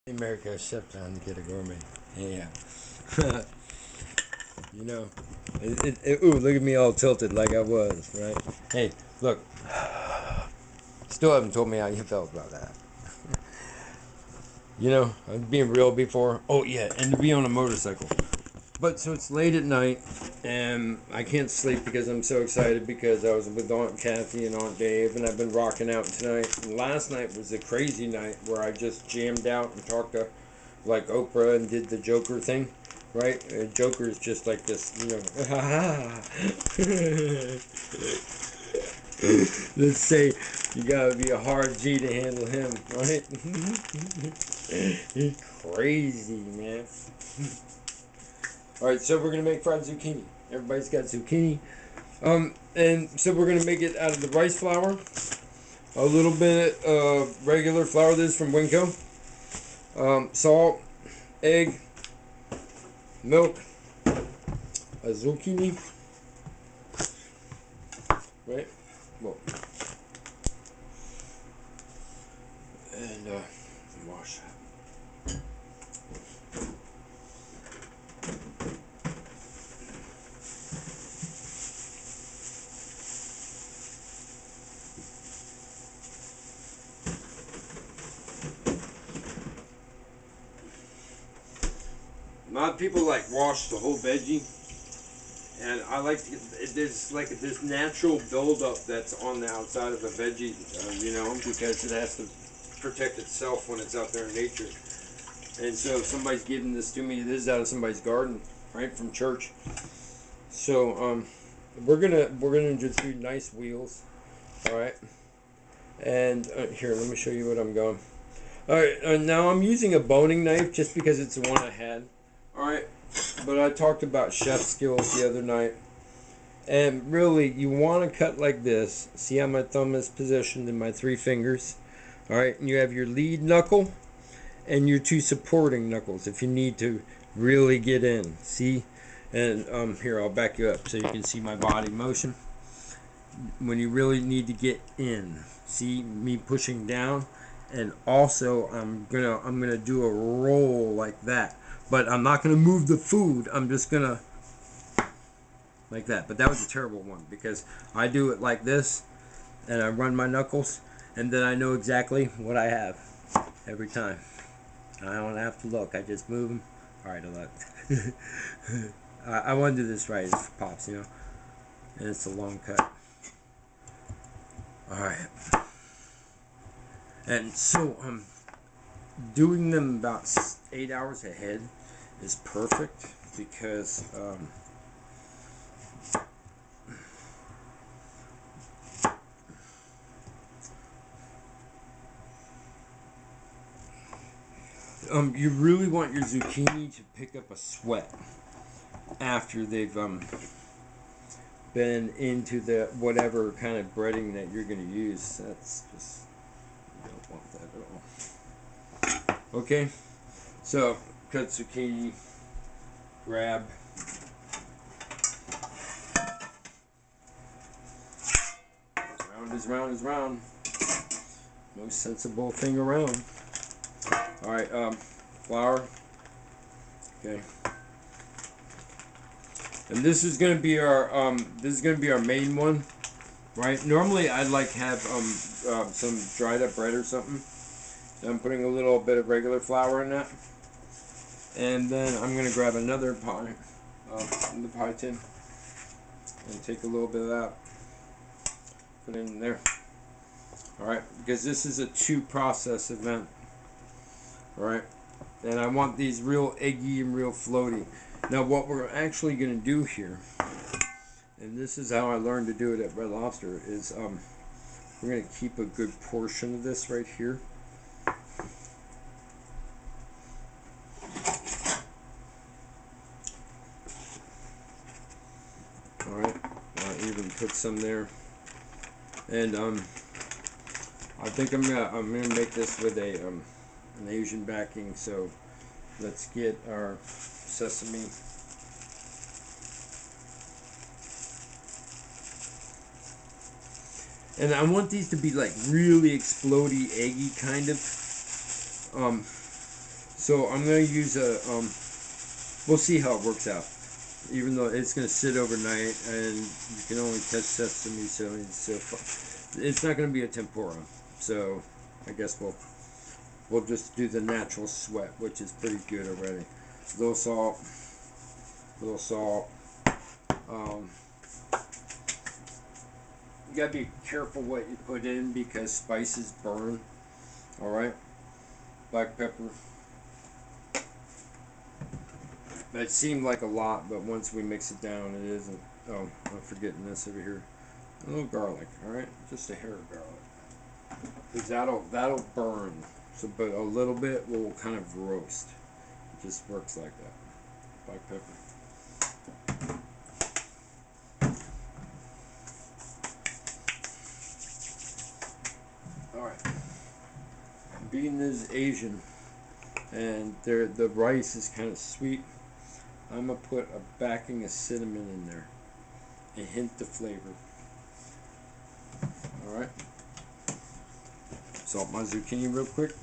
America Chef on the Ghetto Gourmet. Yeah. you know, ooh, look at me all tilted like I was, right? Hey, look, still haven't told me how you felt about that. I was being real before. Oh, yeah, and to be on a motorcycle. But so it's late at night, and I can't sleep because I'm so excited because I was with Aunt Kathy and Aunt Dave, and I've been rocking out tonight. And last night was a crazy night where I just jammed out and talked to like Oprah and did the Joker thing, right? Joker is just like this, Let's say you gotta be a hard G to handle him, right? He's crazy, man. All right, so we're gonna make fried zucchini. Everybody's got zucchini. And so we're gonna make it out of the rice flour, a little bit of regular flour. This is from Winco. Salt, egg, milk, a zucchini, right? Well, and wash that. A lot of people like wash the whole veggie, and I like there's like this natural buildup that's on the outside of a veggie, because it has to protect itself when it's out there in nature. And so if somebody's giving this to me, this is out of somebody's garden, right, from church. So we're gonna just do nice wheels, all right. And here, let me show you what I'm going. All right, now I'm using a boning knife just because it's the one I had. All right, but I talked about chef skills the other night, and really, you want to cut like this. See how my thumb is positioned in my three fingers. All right, and you have your lead knuckle and your two supporting knuckles if you need to really get in. See, and here I'll back you up so you can see my body motion. When you really need to get in, see me pushing down, and also I'm gonna do a roll like that. But I'm not gonna move the food. I'm just gonna like that. But that was a terrible one because I do it like this, and I run my knuckles, and then I know exactly what I have every time. I don't have to look. I just move them. All right, I looked. I want to do this right. It's for pops, and it's a long cut. All right. And so doing them about 8 hours ahead is perfect because you really want your zucchini to pick up a sweat after they've been into the whatever kind of breading that you're going to use. That's just, you don't want that at all. Okay, so cut zucchini, grab. Round is round is round. Most sensible thing around. All right, flour. Okay. And this is gonna be our main one, right? Normally I'd like have some dried up bread or something. I'm putting a little bit of regular flour in that, and then I'm gonna grab another pie, in the pie tin, and take a little bit of that, put it in there. All right, because this is a two-process event, all right? And I want these real eggy and real floaty. Now what we're actually going to do here, and this is how I learned to do it at Red Lobster, is we're going to keep a good portion of this right here. Alright, I'll even put some there. And I think I'm gonna make this with an Asian backing, so let's get our sesame. And I want these to be like really explodey, eggy kind of. So I'm gonna use a we'll see how it works out. Even though it's gonna sit overnight, and you can only catch sesame, so it's not gonna be a tempura. So I guess we'll just do the natural sweat, which is pretty good already. Little salt, little salt. You gotta be careful what you put in because spices burn. All right, black pepper. It seemed like a lot, but once we mix it down, it isn't. Oh, I'm forgetting this over here. A little garlic, all right, just a hair of garlic, because that'll burn. So, but a little bit will kind of roast. It just works like that. Black pepper. All right. Being is Asian, and the rice is kind of sweet. I'm gonna put a backing of cinnamon in there, a hint of flavor. All right. Salt my zucchini real quick.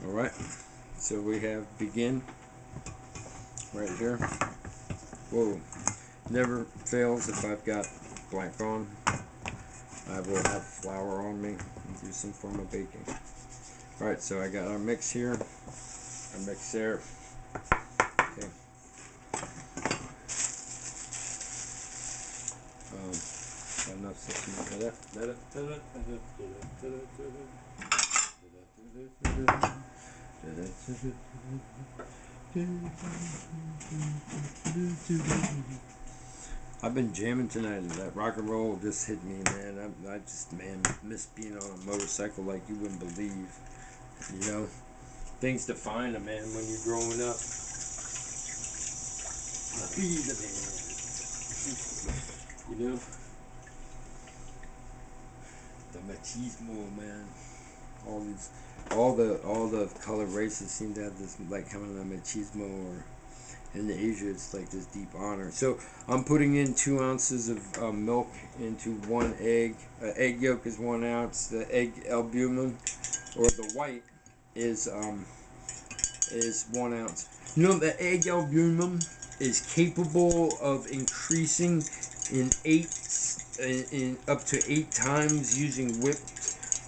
All right. So we have begin right here. Whoa. Never fails if I've got blank on. I will have flour on me and do some form of baking. All right. So I got our mix here. Our mix there. Okay. Enough sesame. I've been jamming tonight, and that rock and roll just hit me, man. I just, man, miss being on a motorcycle like you wouldn't believe. You know, things define a man when you're growing up. Be the man. You know, the machismo, man. All the colored races seem to have this like kind of a machismo, or in Asia it's like this deep honor. So I'm putting in 2 ounces of milk into 1 egg. Egg yolk is 1 ounce. The egg albumin, or the white, is 1 ounce. You know, the egg albumin is capable of increasing in up to 8 times using whipped.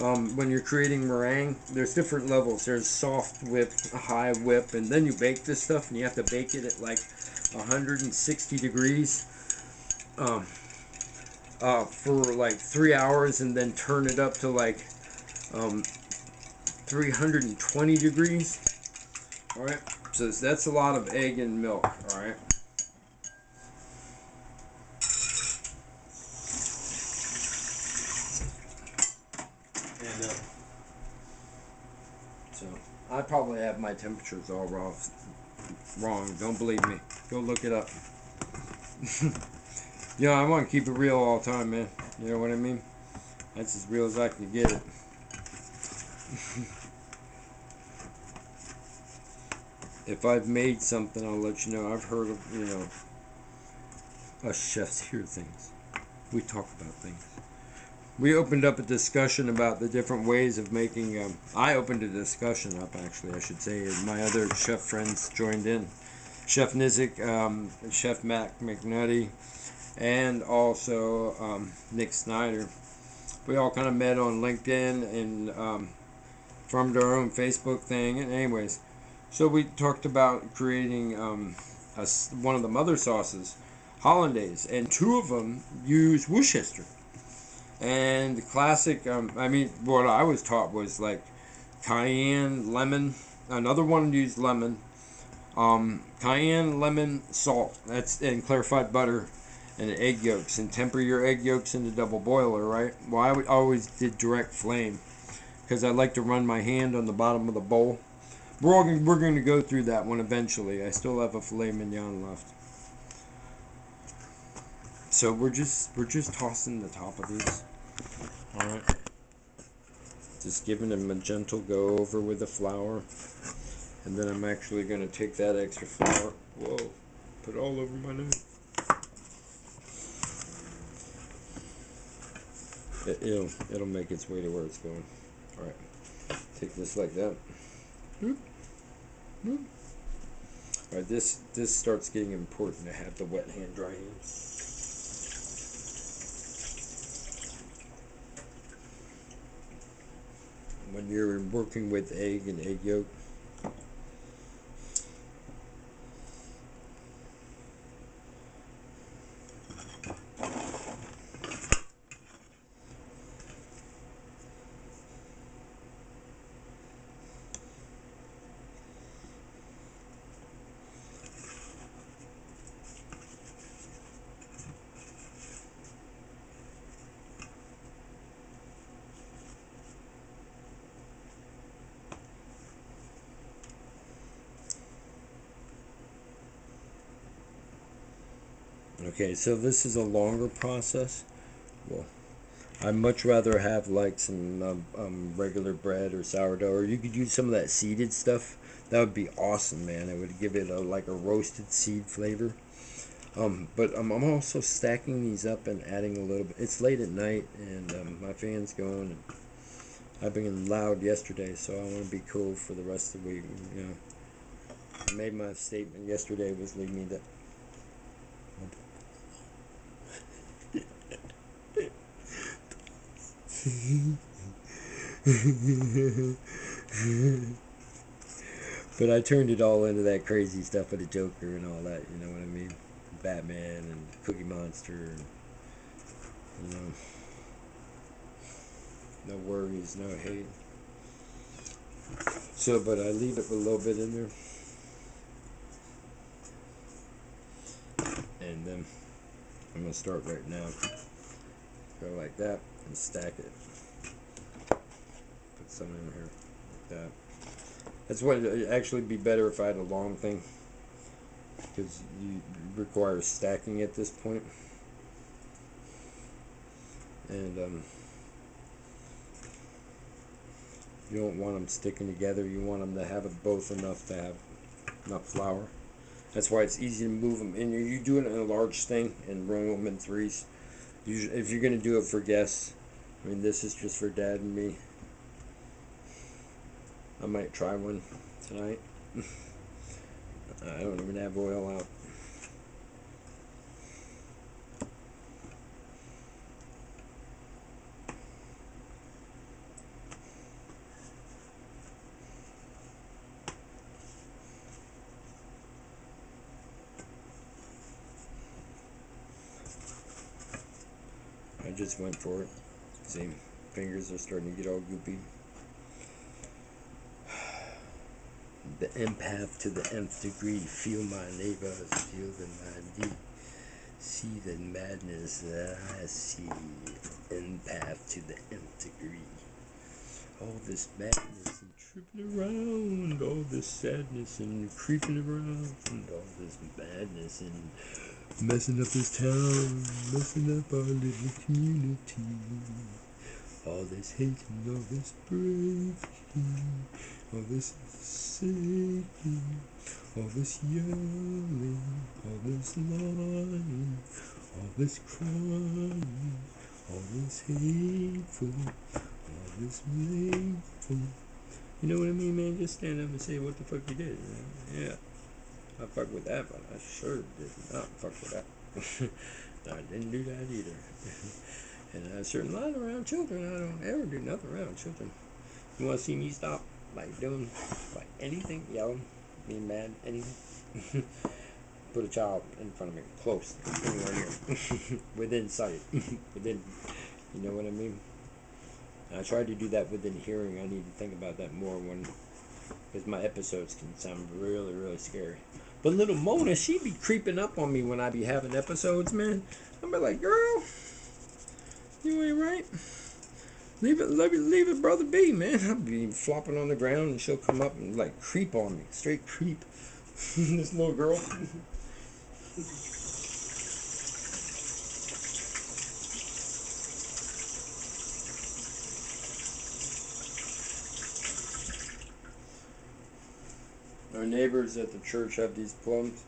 When you're creating meringue, there's different levels. There's soft whip, high whip, and then you bake this stuff, and you have to bake it at like 160 degrees for like 3 hours, and then turn it up to like 320 degrees. All right, so that's a lot of egg and milk. All right. And so I probably have my temperatures all wrong. Don't believe me. Go look it up. You know, I want to keep it real all the time, man. You know what I mean? That's as real as I can get it. If I've made something, I'll let you know. I've heard of, you know, us chefs hear things. We talk about things. We opened up a discussion about the different ways of making. I opened a discussion up, actually, I should say. My other chef friends joined in. Chef Nizik, Chef Mac McNutty, and also Nick Snyder. We all kind of met on LinkedIn and formed our own Facebook thing. And anyways, so we talked about creating one of the mother sauces, hollandaise, and 2 of them use Worcester. And the classic, I mean, what I was taught was like cayenne, lemon. Another one used lemon. Cayenne, lemon, salt. That's and clarified butter and egg yolks. And temper your egg yolks in the double boiler, right? Well, I always did direct flame because I like to run my hand on the bottom of the bowl. We're going to go through that one eventually. I still have a filet mignon left. So we're just tossing the top of these. All right. Just giving them a gentle go over with the flour. And then I'm actually going to take that extra flour. Whoa. Put it all over my nose. It'll make its way to where it's going. All right. Take this like that. Boop. Boop. Alright, this starts getting important to have the wet hand, dry hand. When you're working with egg and egg yolk, okay, so this is a longer process. Well, I'd much rather have like some regular bread or sourdough, or you could use some of that seeded stuff. That would be awesome, man. It would give it like a roasted seed flavor. But I'm also stacking these up and adding a little bit. It's late at night, and my fan's going. And I've been loud yesterday, so I want to be cool for the rest of the week. You know, I made my statement yesterday was leave me that. But I turned it all into that crazy stuff with the Joker and all that, you know what I mean? Batman and Cookie Monster, and, you know, no worries, no hate. So, but I leave it with a little bit in there. And then I'm going to start right now. Go like that and stack it. Put some in here like that. That's what it'd actually be better if I had a long thing, because you require stacking at this point. And you don't want them sticking together. You want them to have it both enough to have enough flour. That's why it's easy to move them. And you do it in a large thing and run them in threes. Usually, if you're going to do it for guests, I mean, this is just for Dad and me. I might try one tonight. I don't even have oil out. I just went for it. See, fingers are starting to get all goopy. The empath to the nth degree. Feel my neighbors, feel the madness. See the madness that I see. Empath to the nth degree. All this madness and tripping around. All this sadness and creeping around. And all this madness and messing up this town. Messing up our little community. All this hate and all this breaking. All this shaking, all this yelling, all this lying, all this crying, all this hateful, all this hateful. You know what I mean, man? Just stand up and say what the fuck you did. Yeah, I fuck with that, but I sure did not fuck with that. I didn't do that either. And I certainly not around children. I don't ever do nothing around children. You want to see me stop? Like doing like anything, yelling, being mad, anything. Put a child in front of me, close, anywhere near, within sight, within, you know what I mean? And I tried to do that within hearing. I need to think about that more because my episodes can sound really, really scary. But little Mona, she be creeping up on me when I be having episodes, man. I'm be like, girl, you ain't right. Leave it, brother be, man. I'll be flopping on the ground and she'll come up and like creep on me. Straight creep. This little girl. Our neighbors at the church have these plums.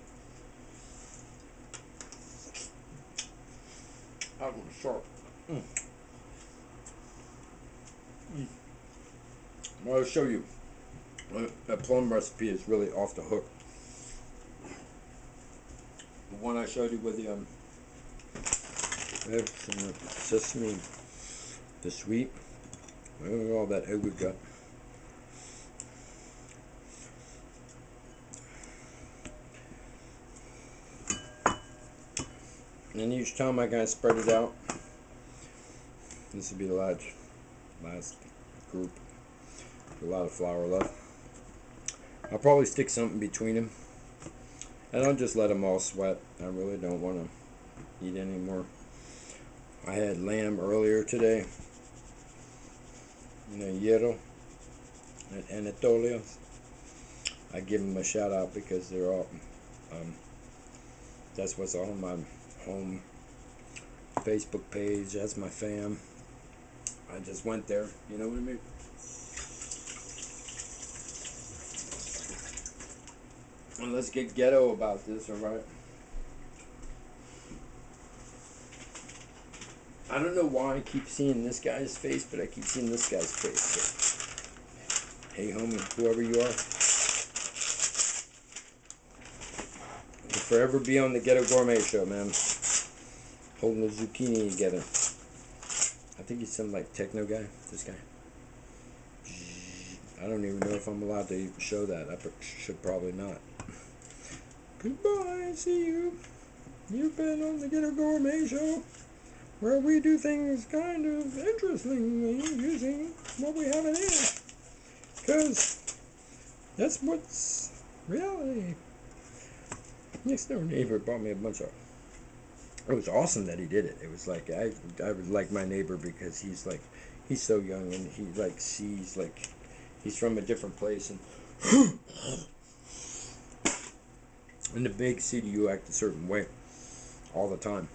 That one's sharp. I'll show you. A plum recipe is really off the hook. The one I showed you with the eggs and the sesame, the sweet, all that egg we got. And each time I kind of spread it out. This will be the last group. A lot of flour left. I'll probably stick something between them. And I'll just let them all sweat. I really don't want to eat anymore. I had lamb earlier today. In a Hierro at Anatolia's. I give them a shout out because they're all, that's what's on my home Facebook page. That's my fam. I just went there. You know what I mean? And let's get ghetto about this, alright? I don't know why I keep seeing this guy's face, but I keep seeing this guy's face. So, hey, homie, whoever you are, you'll forever be on the Ghetto Gourmet show, man. Holding the zucchini together. I think he's some like techno guy. This guy. I don't even know if I'm allowed to even show that. I should probably not. Goodbye. See you. You've been on the Ghetto Gourmet show, where we do things kind of interestingly using what we have in here. Because that's what's reality. Next door neighbor bought me a bunch of. It was awesome that he did it. It was like I would like my neighbor because he's so young and he like sees like he's from a different place, and in the big city you act a certain way all the time.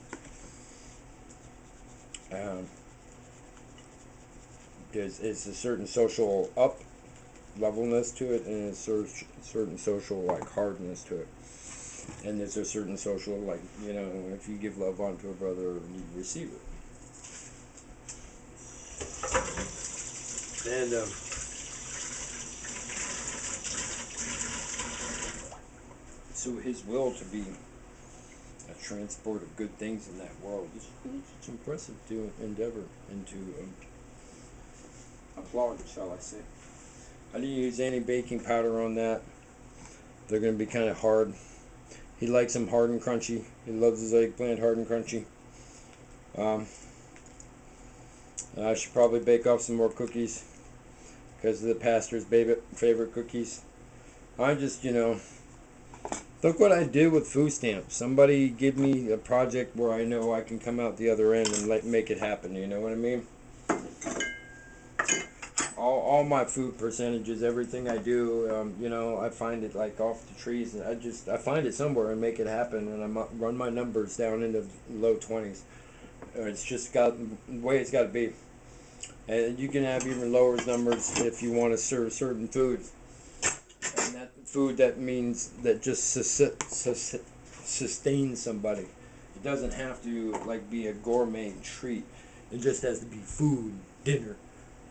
There's a certain social up levelness to it, and a certain social like hardness to it. And there's a certain social, like, you know, if you give love onto a brother, you receive it. And, so his will to be a transport of good things in that world is it's impressive to endeavor and to applaud, shall I say. I didn't use any baking powder on that. They're going to be kind of hard. He likes them hard and crunchy. He loves his eggplant hard and crunchy. I should probably bake off some more cookies because of the pastor's favorite cookies. I just, you know, look what I did with food stamps. Somebody give me a project where I know I can come out the other end and make it happen. You know what I mean? All my food percentages, everything I do, you know, I find it like off the trees, and I find it somewhere and make it happen, and I run my numbers down into low 20s. It's just got the way it's got to be, and you can have even lower numbers if you want to serve certain foods, and that food that means that just sustains somebody. It doesn't have to like be a gourmet treat. It just has to be food, dinner,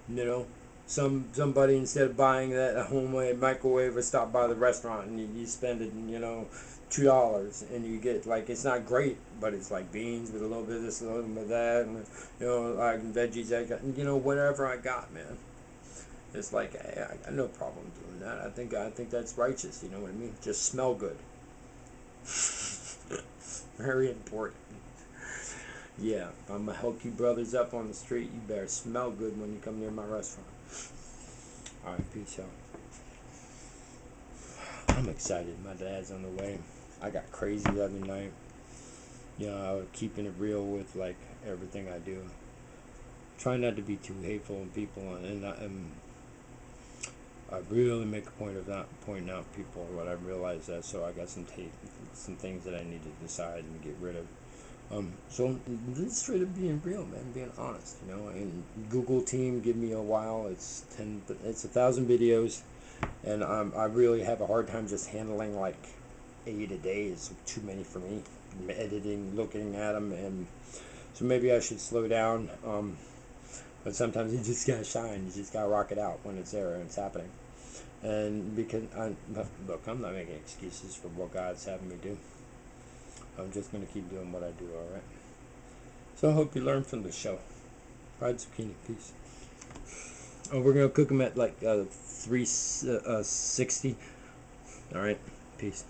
you know. Somebody, instead of buying that a homemade microwave, or stop by the restaurant and you spend it, you know, $2, and you get like, it's not great, but it's like beans with a little bit of this, a little bit of that, and you know, like veggies I got, you know, whatever I got, man. It's like, hey, I got no problem doing that. I think that's righteous. You know what I mean? Just smell good. Very important. Yeah, if I'm gonna hook you brothers up on the street, you better smell good when you come near my restaurant. Alright, peace out. I'm excited. My dad's on the way. I got crazy the other night. You know, keeping it real with like everything I do. Try not to be too hateful on people, and I really make a point of not pointing out people when I realize that. So I got some things that I need to decide and get rid of. So this is straight up being real, man, being honest, you know. And Google team, give me a while. It's 1,000 videos, and I really have a hard time just handling like 8 a day. Is too many for me. Editing, looking at them, and so maybe I should slow down. But sometimes you just gotta shine. You just gotta rock it out when it's there and it's happening. And because look, I'm not making excuses for what God's having me do. I'm just gonna keep doing what I do. All right. So I hope you learn from the show. Fried zucchini, peace. Oh, we're gonna cook them at like 360. All right, peace.